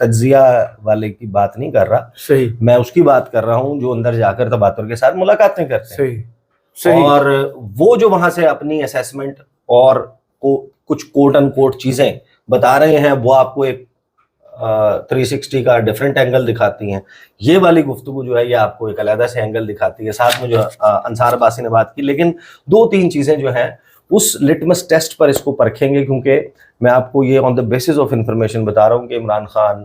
تجزیہ والے کی بات نہیں کر رہا, صحیح, میں اس کی بات کر رہا ہوں جو اندر جا کر تباتر کے ساتھ ملاقاتیں کرتے ہیں. صحیح, صحیح. اور وہ جو وہاں سے اپنی اسیسمنٹ اور کچھ کوٹ ان کوٹ چیزیں بتا رہے ہیں, وہ آپ کو ایک 360 کا ڈفرینٹ اینگل دکھاتی ہیں. یہ والی گفتگو جو ہے یہ آپ کو ایک علیحدہ سے اینگل دکھاتی ہے. ساتھ میں جو انصار عباسی نے بات کی, لیکن 2-3 چیزیں جو ہیں اس لٹمس ٹیسٹ پر اس کو پرکھیں گے, کیونکہ میں آپ کو یہ آن دا بیسس آف انفارمیشن بتا رہا ہوں کہ عمران خان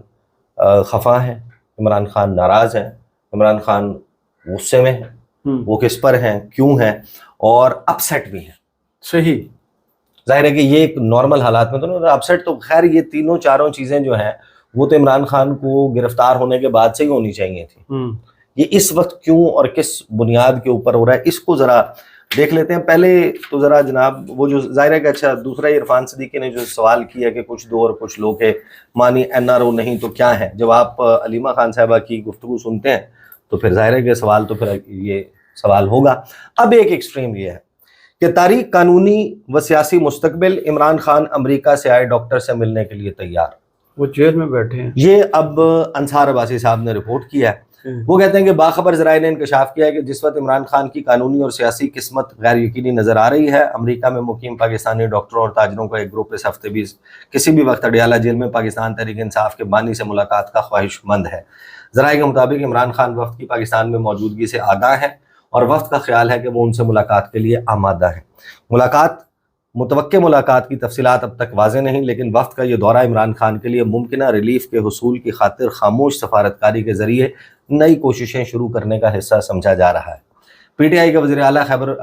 خفا ہیں, عمران خان ناراض ہیں, عمران خان غصے میں ہیں, وہ کس پر ہیں, کیوں ہیں, اور اپسیٹ بھی ہیں. صحیح, ظاہر ہے کہ یہ ایک نارمل حالات میں تو نہیں, اپسیٹ تو خیر یہ 3-4 چیزیں جو ہیں وہ تو عمران خان کو گرفتار ہونے کے بعد سے ہی ہونی چاہیے تھی. یہ اس وقت کیوں اور کس بنیاد کے اوپر ہو رہا ہے, اس کو ذرا دیکھ لیتے ہیں. پہلے تو ذرا جناب وہ جو ظاہر ہے کہ اچھا دوسرا عرفان صدیقی نے جو سوال کیا کہ کچھ دو اور کچھ لوگ کے مانی NRO نہیں تو کیا ہے, جب آپ علیمہ خان صاحبہ کی گفتگو سنتے ہیں تو پھر ظاہر ہے کہ سوال تو پھر یہ سوال ہوگا. اب ایک ایکسٹریم یہ ہے کہ تاریخ قانونی و سیاسی مستقبل, عمران خان امریکہ سے آئے ڈاکٹر سے ملنے کے لیے تیار, وہ جیل میں بیٹھے ہیں. یہ اب انصار عباسی صاحب نے رپورٹ کیا ہے. وہ کہتے ہیں کہ باخبر ذرائع نے انکشاف کیا ہے کہ جس وقت عمران خان کی قانونی اور سیاسی قسمت غیر یقینی نظر آ رہی ہے, امریکہ میں مقیم پاکستانی ڈاکٹروں اور تاجروں کا ایک گروپ اس ہفتے بھی کسی بھی وقت اڈیالہ جیل میں پاکستان تحریک انصاف کے بانی سے ملاقات کا خواہش مند ہے. ذرائع کے مطابق عمران خان وفد کی پاکستان میں موجودگی سے آگاہ ہیں اور وفد کا خیال ہے کہ وہ ان سے ملاقات کے لیے آمادہ ہیں. متوقع ملاقات کی تفصیلات اب تک واضح نہیں, لیکن وفد کا یہ دورہ عمران خان کے لیے ممکنہ ریلیف کے حصول کی خاطر خاموش سفارتکاری کے ذریعے نئی کوششیں شروع کرنے کا حصہ سمجھا جا رہا ہے. پی ٹی آئی کے وزیر اعلیٰ خیبر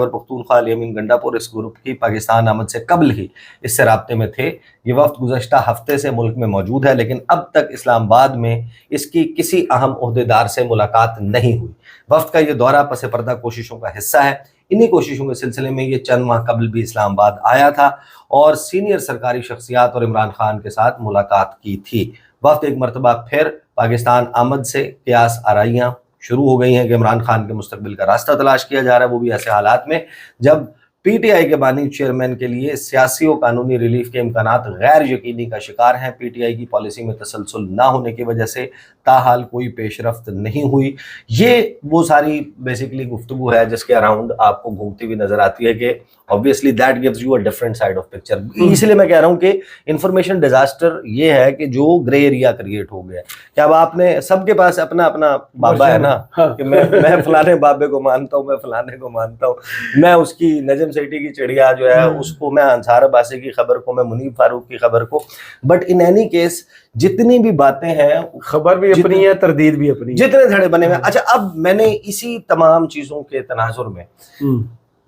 پختونخوا علی امین گنڈاپور اس گروپ کی پاکستان آمد سے قبل ہی اس سے رابطے میں تھے. یہ وفد گزشتہ ہفتے سے ملک میں موجود ہے, لیکن اب تک اسلام آباد میں اس کی کسی اہم عہدیدار سے ملاقات نہیں ہوئی. وفد کا یہ دورہ پس پردہ کوششوں کا حصہ ہے. انہی کوششوں کے سلسلے میں یہ چند ماہ قبل بھی اسلام آباد آیا تھا اور سینئر سرکاری شخصیات اور عمران خان کے ساتھ ملاقات کی تھی. وفد ایک مرتبہ پھر پاکستان آمد سے قیاس آرائیاں شروع ہو گئی ہیں کہ عمران خان کے مستقبل کا راستہ تلاش کیا جا رہا ہے, وہ بھی ایسے حالات میں جب پی ٹی آئی کے بانی چیئرمین کے لیے سیاسی و قانونی ریلیف کے امکانات غیر یقینی کا شکار ہیں. پی ٹی آئی کی پالیسی میں تسلسل نہ ہونے کی وجہ سے تاحال کوئی پیش رفت نہیں ہوئی. یہ وہ ساری بیسیکلی گفتگو ہے جس کے اراؤنڈ آپ کو گھومتی ہوئی نظر آتی ہے کہ obviously that gives you a different side of picture. اس لیے میں کہہ رہا ہوں کہ انفارمیشن ڈیزاسٹر یہ ہے کہ جو گرے ایریا کریٹ ہو گیا کہ اب آپ نے سب کے پاس اپنا اپنا بابا ہے نا, کہ میں فلانے بابے کو مانتا ہوں, میں فلانے کو مانتا ہوں, میں اس کی نجم سیٹھی کی چڑیا جو ہے اس کو, میں انصار عباسی کی خبر کو, میں منیب فاروق کی خبر کو, بٹ ان اینی کیس جتنی بھی باتیں ہیں خبر بھی اپنی ہے, تردید بھی اپنی, جتنے دھڑے بنے ہوئے. اچھا اب میں نے اسی تمام چیزوں کے تناظر میں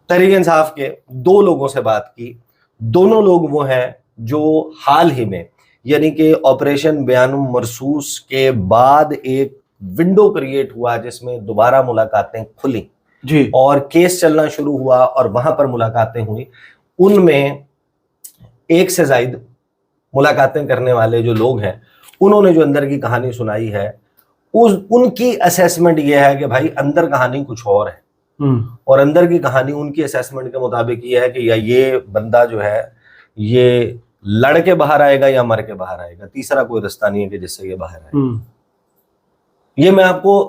تحریک انصاف کے 2 لوگوں سے بات کی. دونوں لوگ وہ ہیں جو حال ہی میں یعنی کہ آپریشن بیانم مرصوص کے بعد ایک ونڈو کریٹ ہوا جس میں دوبارہ ملاقاتیں کھلیں جی اور کیس چلنا شروع ہوا اور وہاں پر ملاقاتیں ہوئی. ان میں ایک سے زائد ملاقاتیں کرنے والے جو لوگ ہیں انہوں نے جو اندر کی کہانی سنائی ہے ان کی اسیسمنٹ یہ ہے کہ بھائی اندر کہانی کچھ اور ہے, اور اندر کی کہانی ان کی اسیسمنٹ کے مطابق یہ ہے کہ یا یہ بندہ جو ہے یہ لڑ کے باہر آئے گا یا مر کے باہر آئے گا, تیسرا کوئی رستہ نہیں ہے کہ جس سے یہ باہر آئے. یہ میں آپ کو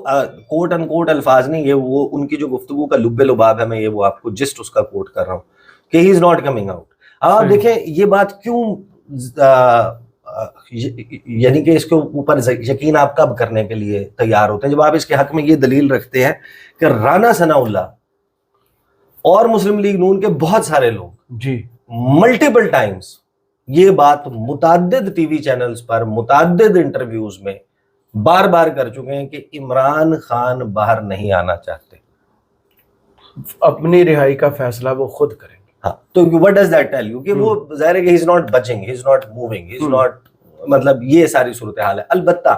کوٹ ان کوٹ الفاظ نہیں, یہ وہ ان کی جو گفتگو کا لب لباب ہے, میں یہ وہ آپ کو جسٹ اس کا کوٹ کر رہا ہوں کہ ہی از ناٹ کمنگ آؤٹ. اب آپ دیکھیں یہ بات کیوں یعنی کہ اس کے اوپر یقین آپ کب کرنے کے لیے تیار ہوتے ہیں جب آپ اس کے حق میں یہ دلیل رکھتے ہیں کہ رانا ثناء اللہ اور مسلم لیگ نون کے بہت سارے لوگ جی ملٹیپل ٹائمز یہ بات متعدد ٹی وی چینلز پر متعدد انٹرویوز میں بار بار کر چکے ہیں کہ عمران خان باہر نہیں آنا چاہتے, اپنی رہائی کا فیصلہ وہ خود کریں گے. ہاں تو what does that tell you کہ وہ ظاہر ہے کہ he is not budging, he is not moving, he is not, مطلب یہ ساری صورتحال ہے. البتہ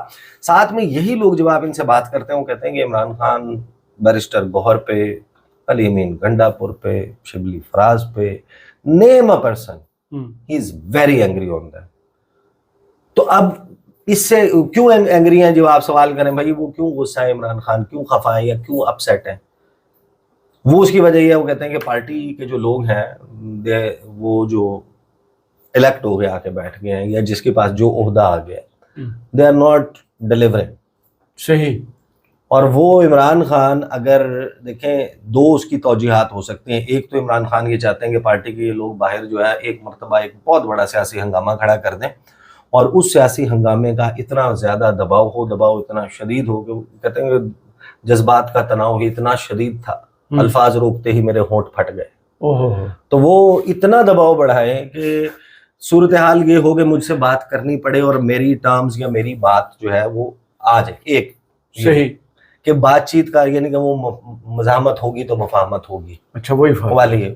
ساتھ میں یہی لوگ جب آپ ان سے بات کرتے ہیں وہ کہتے ہیں کہ عمران خان بیرسٹر گوہر پہ, علی امین گنڈاپور پہ, شبلی فراز پہ, name a person, he is very angry on that. تو اب اس سے کیوں اینگری ہیں, جو آپ سوال کریں بھائی وہ کیوں غصہ ہے عمران خان, کیوں خفا ہے یا کیوں اپسیٹ ہیں, وہ اس کی وجہ یہ ہے وہ کہتے ہیں کہ پارٹی کے جو لوگ ہیں وہ جو الیکٹ ہو گیا آ کے بیٹھ گئے ہیں یا جس کے پاس جو عہدہ آ گیا, دے آر ناٹ ڈیلیورنگ. صحیح. اور وہ عمران خان, اگر دیکھیں دو اس کی توجیحات ہو سکتی ہیں. ایک تو عمران خان یہ چاہتے ہیں کہ پارٹی کے یہ لوگ باہر جو ہے ایک مرتبہ ایک بہت بڑا سیاسی ہنگامہ کھڑا کر دیں, اور اس سیاسی ہنگامے کا اتنا زیادہ دباؤ اتنا شدید ہو کہ کہتے ہیں کہ جذبات کا تناؤ ہی اتنا شدید تھا, الفاظ روکتے ہی میرے ہونٹ پھٹ گئے. تو وہ اتنا دباؤ بڑھائے کہ صورتحال یہ ہو کہ مجھ سے بات کرنی پڑے اور میری ٹرمز یا میری بات جو ہے وہ آ جائے. ایک صحیح کہ بات چیت کا یعنی کہ وہ مزاحمت ہوگی تو مفاہمت ہوگی, اچھا وہی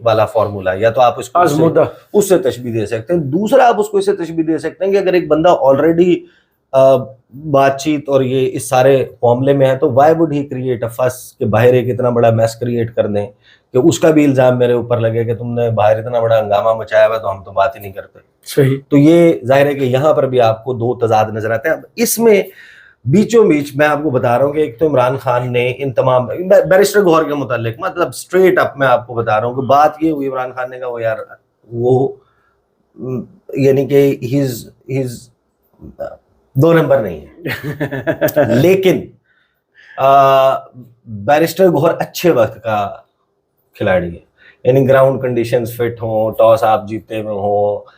والا فارمولا. یا تو آپ اس کو اس سے تشبیہ دے سکتے ہیں. دوسرا آپ اس کو اس سے تشبیہ دے سکتے ہیں کہ اگر ایک بندہ آلریڈی بات چیت اور یہ اس سارے معاملے میں ہے تو Y would he create a فس, کہ باہر ایک اتنا بڑا میس کریٹ کر دیں کہ اس کا بھی الزام میرے اوپر لگے کہ تم نے باہر اتنا بڑا ہنگامہ مچایا ہوا تو ہم تو بات ہی نہیں کرتے. صحیح. تو یہ ظاہر ہے کہ یہاں پر بھی آپ کو دو تضاد نظر آتے ہیں. اب اس میں بیچوں بیچ میں آپ کو بتا رہا ہوں کہ ایک تو عمران خان نے ان تمام بیرسٹر گوہر کے متعلق مطلب اسٹریٹ اپ میں آپ کو بتا رہا ہوں کہ بات یہ ہوئی, عمران خان نے کہا وہ یار وہ یعنی کہ ہیز دو نمبر نہیں ہے, لیکن بیرسٹر گوہر اچھے وقت کا کھلاڑی ہے. یعنی گراؤنڈ کنڈیشنز فٹ ہوں, ٹاس آپ جیتے ہوئے ہوں,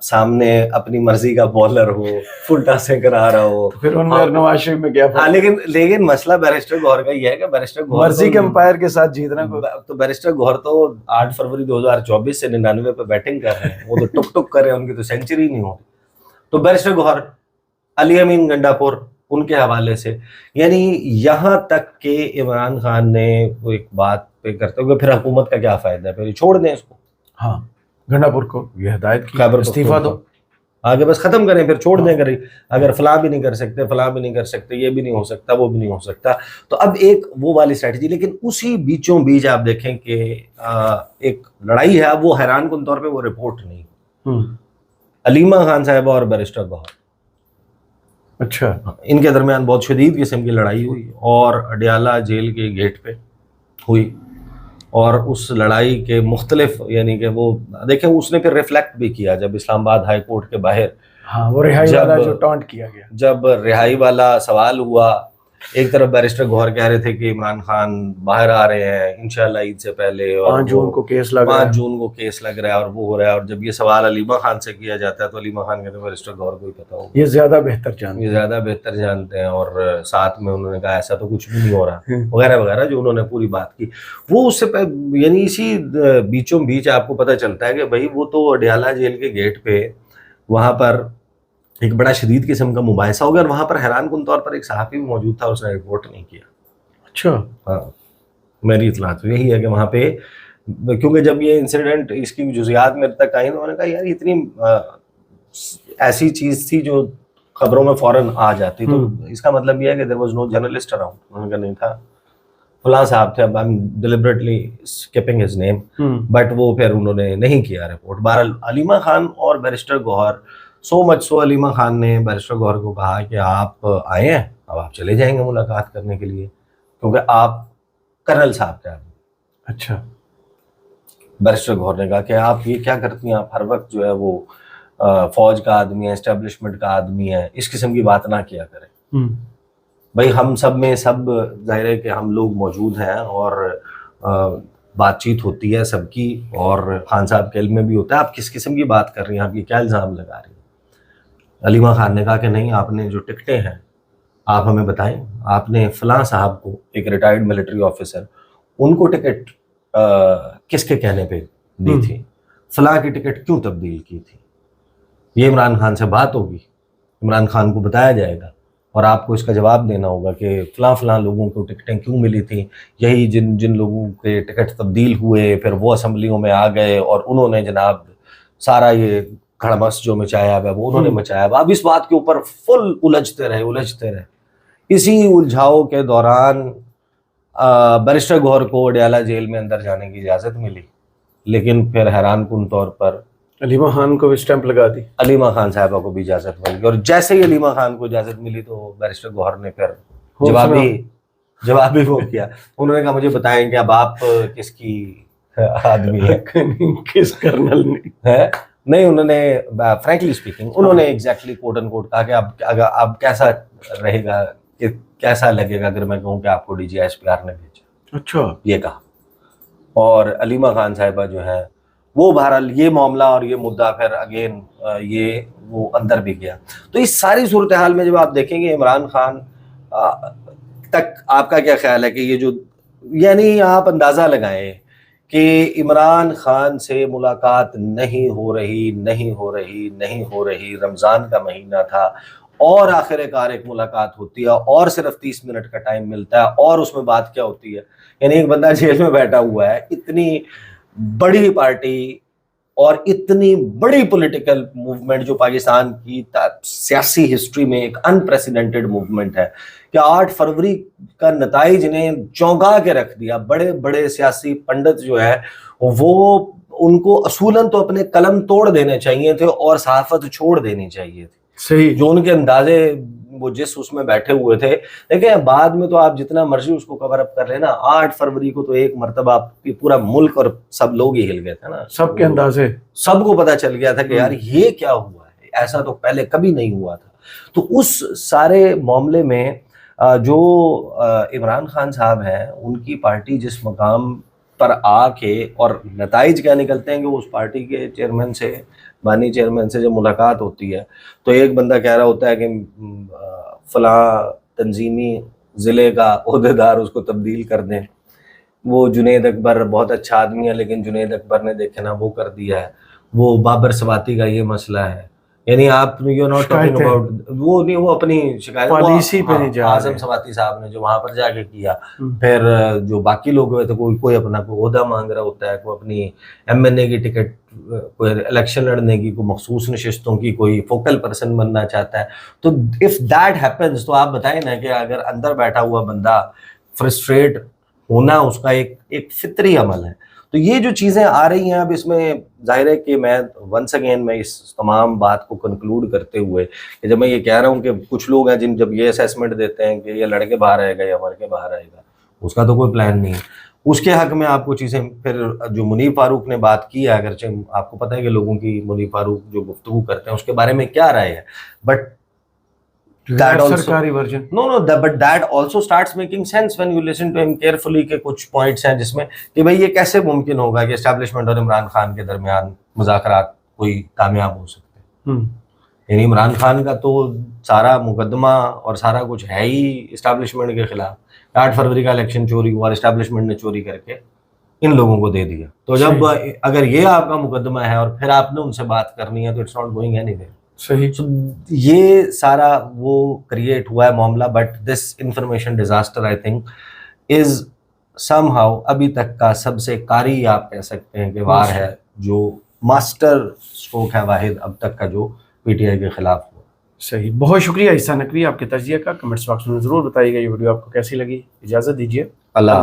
سامنے اپنی مرضی کا بولر ہو, فل ٹاسیں کرا رہا ہو, پھر ان میں نواز شریف میں کیا لیکن مسئلہ بیرسٹر گوہر کا یہ ہے کہ بیرسٹر گوہر مرضی کے امپائر کے ساتھ جیتنا تو بیرسٹر گوہر تو 8 فروری 2024 سے 99 پہ بیٹنگ کر رہے ہیں, وہ تو ٹک ٹک کر رہے ہیں, ان کی تو سینچری نہیں ہو. تو بیرسٹر گوہر, علی امین گنڈاپور ان کے حوالے سے, یعنی یہاں تک کہ عمران خان نے وہ ایک بات پہ کرتے ہوئے پھر حکومت کا کیا فائدہ ہے, پھر چھوڑ دیں اس کو. ہاں گنڈاپور کو یہ ہدایت کی استعفیٰ دو, آگے بس ختم کریں, پھر چھوڑ دیں. کریں اگر فلاں بھی نہیں کر سکتے, فلاں بھی نہیں کر سکتے, یہ بھی نہیں ہو سکتا, وہ بھی نہیں ہو سکتا. تو اب ایک وہ والی اسٹریٹجی. لیکن اسی بیچوں بیچ آپ دیکھیں کہ ایک لڑائی ہے, اب وہ حیران کن طور پہ وہ رپورٹ نہیں, علیمہ خان صاحبہ اور بیرسٹر گوہر, اچھا ان کے درمیان بہت شدید قسم کی لڑائی ہوئی اور اڈیالہ جیل کے گیٹ پہ ہوئی. اور اس لڑائی کے مختلف یعنی کہ وہ دیکھیں اس نے پھر ریفلیکٹ بھی کیا جب اسلام آباد ہائی کورٹ کے باہر, ہاں وہ رہائی والا جو ٹانٹ کیا گیا, جب رہائی والا سوال ہوا, ایک طرف بیرسٹر گوہر کہہ رہے تھے کہ عمران خان باہر آ رہے ہیں انشاءاللہ عید سے پہلے, اور 5 جون کو کیس لگ رہا ہے, 5 جون کو کیس لگ رہا ہے اور وہ ہو رہا ہے. اور جب یہ سوال علیمہ خان سے کیا جاتا ہے تو علیمہ خان کہتے ہیں بیرسٹر گوہر کو ہی پتا ہو, یہ زیادہ بہتر جانتے یہ زیادہ بہتر جانتے ہیں. اور ساتھ میں انہوں نے کہا ایسا تو کچھ بھی نہیں ہو رہا وغیرہ وغیرہ, جو انہوں نے پوری بات کی. وہ اس سے یعنی اسی بیچوں بیچ آپ کو پتہ چلتا ہے کہ بھائی وہ تو اڈیالہ جیل کے گیٹ پہ وہاں پر ایک بڑا شدید قسم کا مباحثہ ہو گیا, اور وہاں پر حیران کن طور پر ایک صحافی بھی موجود تھا, اس نے رپورٹ نہیں کیا. اچھا ہاں میری اطلاع تو یہی ہے کہ وہاں پہ کیونکہ جب یہ انسیڈنٹ اس کی جزیات میرے تک آئی تو میں نے کہا یار اتنی ایسی چیز تھی جو خبروں میں فوراً آ جاتی, تو اس کا مطلب یہ ہے کہ there was no journalist around. انہوں نے کہا نہیں تھا, فلاں صاحب تھے, اب I am deliberately skipping his name, but وہ پھر انہوں نے نہیں کیا رپورٹ. بہرحال علیمہ خان اور بیرسٹر گوہر, سو مچ سو علیمہ خان نے بیرسٹر گوہر کو کہا کہ آپ آئے ہیں, اب آپ چلے جائیں گے ملاقات کرنے کے لیے کیونکہ آپ کرنل صاحب کے آدمی. اچھا. بیرسٹر گوہر نے کہا کہ آپ یہ کیا کرتی ہیں, آپ ہر وقت جو ہے وہ فوج کا آدمی ہے, اسٹیبلشمنٹ کا آدمی ہے, اس قسم کی بات نہ کیا کریں. بھائی ہم سب میں سب ظاہر ہے کہ ہم لوگ موجود ہیں اور بات چیت ہوتی ہے سب کی, اور خان صاحب کے علم میں بھی ہوتا ہے. آپ کس قسم کی بات کر رہی ہیں, آپ یہ کیا الزام لگا رہی ہیں. علیمہ خان نے کہا کہ نہیں, آپ نے جو ٹکٹیں ہیں آپ ہمیں بتائیں, آپ نے فلاں صاحب کو, ایک ریٹائرڈ ملٹری آفیسر, ان کو ٹکٹ کس کے کہنے پہ دی تھی, فلاں کی ٹکٹ کیوں تبدیل کی تھی. یہ عمران خان سے بات ہوگی, عمران خان کو بتایا جائے گا اور آپ کو اس کا جواب دینا ہوگا کہ فلاں فلاں لوگوں کو ٹکٹیں کیوں ملی تھیں, یہی جن لوگوں کے ٹکٹ تبدیل ہوئے پھر وہ اسمبلیوں میں آ گئے اور انہوں نے جناب سارا یہ کھڑمس جو مچایا ہوا وہ انہوں نے مچایا ہوا. اب اس بات کے اوپر فل الجھتے رہے. اسی الجھاؤ کے دوران بیرسٹر گوہر کو اڈیالہ جیل میں اندر جانے کی اجازت ملی, لیکن پھر حیران کن طور پر علیمہ خان کو بھی اسٹیمپ لگا دی, علیمہ خان صاحبہ کو بھی اجازت مل گئی. اور جیسے ہی علیمہ خان کو اجازت ملی تو بیرسٹر گوہر نے پھر جوابی وہ کیا. انہوں نے کہا مجھے بتائیں کہ اب آپ کس کی آدمی ہے, کس کرنل نے, نہیں انہوں نے فرینکلی اسپیکنگ انہوں نے ایگزیکٹلی کوٹ اینڈ کوٹ کہا کہ اب کیسا رہے گا، کہ کیسا لگے گا اگر میں کہوں کہ آپ کو DGISPR نے بھیجا. اچھا یہ کہا. اور علیمہ خان صاحبہ جو ہے وہ بہرحال یہ معاملہ اور یہ مدعا پھر اگین یہ وہ اندر بھی گیا. تو اس ساری صورتحال میں جب آپ دیکھیں گے عمران خان تک آپ کا کیا خیال ہے کہ یہ جو یعنی آپ اندازہ لگائیں کہ عمران خان سے ملاقات نہیں ہو رہی، رمضان کا مہینہ تھا اور آخر کار ایک ملاقات ہوتی ہے اور صرف 30 منٹ کا ٹائم ملتا ہے اور اس میں بات کیا ہوتی ہے. یعنی ایک بندہ جیل میں بیٹھا ہوا ہے، اتنی بڑی پارٹی اور اتنی بڑی پولیٹیکل موومنٹ جو پاکستان کی سیاسی ہسٹری میں ایک انپریسیڈنٹڈ موومنٹ ہے، کہ 8 فروری کا نتائج نے چونکا کے رکھ دیا. بڑے بڑے سیاسی پنڈت جو ہے وہ ان کو اصولاً تو اپنے قلم توڑ دینے چاہیے تھے اور صحافت چھوڑ دینی چاہیے تھی. صحیح. جو ان کے اندازے وہ جس اس میں بیٹھے ہوئے تھے، دیکھیں بعد میں تو آپ جتنا مرضی اس کو کور اپ کر لینا، 8 فروری کو تو ایک مرتبہ پورا ملک اور سب لوگ ہی ہل گئے تھے نا، سب کے اندازے، سب کو پتا چل گیا تھا کہ یار یہ کیا ہوا ہے، ایسا تو پہلے کبھی نہیں ہوا تھا. تو اس سارے معاملے میں جو عمران خان صاحب ہیں ان کی پارٹی جس مقام پر آ کے اور نتائج کیا نکلتے ہیں کہ اس پارٹی کے چیئرمین سے بانی چیئرمین سے جب ملاقات ہوتی ہے تو ایک بندہ کہہ رہا ہوتا ہے کہ فلاں تنظیمی ضلع کا عہدیدار اس کو تبدیل کر دیں. وہ جنید اکبر بہت اچھا آدمی ہے لیکن جنید اکبر نے دیکھے نا وہ کر دیا ہے. وہ بابر سواتی کا یہ مسئلہ ہے. یعنی آپ یو ناٹ ٹاکنگ اباؤٹ وہ نہیں، وہ اپنی شکایت پالیسی پہ نہیں جا رہے. اعظم سواتی صاحب نے جو وہاں پر جا کے کیا، پھر جو باقی لوگ ہوئے تھے کوئی اپنا کوئی عہدہ مانگ رہا ہوتا ہے، کوئی اپنی MNA کی ٹکٹ، کوئی الیکشن لڑنے کی، کوئی مخصوص نشستوں کی، کوئی فوکل پرسن بننا چاہتا ہے. تو اف دیٹ ہیپنس تو آپ بتائیں نا کہ اگر اندر بیٹھا ہوا بندہ فرسٹریٹ ہونا اس کا ایک فطری عمل ہے. تو یہ جو چیزیں آ رہی ہیں اب اس میں ظاہر ہے کہ میں ونس اگین میں اس تمام بات کو کنکلوڈ کرتے ہوئے کہ جب میں یہ کہہ رہا ہوں کہ کچھ لوگ ہیں جب یہ اسیسمنٹ دیتے ہیں کہ یہ لڑ کے باہر آئے گا یا مر کے باہر آئے گا، اس کا تو کوئی پلان نہیں ہے. اس کے حق میں آپ کو چیزیں پھر جو منیب فاروق نے بات کی ہے، اگرچہ آپ کو پتہ ہے کہ لوگوں کی منیب فاروق جو گفتگو کرتے ہیں اس کے بارے میں کیا رائے ہے، بٹ سرکاری version but that also starts making sense when you listen to him carefully کہ کچھ پوائنٹس ہیں جس میں کہ بھئی یہ کیسے ممکن ہوگا کہ اسٹیبلشمنٹ اور عمران خان کے درمیان مذاکرات کوئی کامیاب ہو سکتے ہیں. یعنی عمران خان کا تو سارا مقدمہ اور سارا کچھ ہے ہی اسٹیبلشمنٹ کے خلاف. 8 فروری کا الیکشن چوری ہوا اور اسٹیبلشمنٹ نے چوری کر کے ان لوگوں کو دے دیا. تو جب اگر یہ آپ کا مقدمہ ہے اور پھر آپ نے ان سے بات کرنی ہے تو it's not going anywhere. صحیح. یہ سارا وہ کریٹ ہوا ہے معاملہ. But this information disaster I think is somehow ابھی تک کا سب سے کاری آپ کہہ سکتے ہیں کہ وار ہے، جو ماسٹر اسٹروک ہے واحد اب تک کا جو PTI کے خلاف ہوا. صحیح. بہت شکریہ عیسیٰ نقوی آپ کے تجزیے کا. کمنٹس باکس میں ضرور بتائیے گا یہ ویڈیو آپ کو کیسی لگی. اجازت دیجیے. اللہ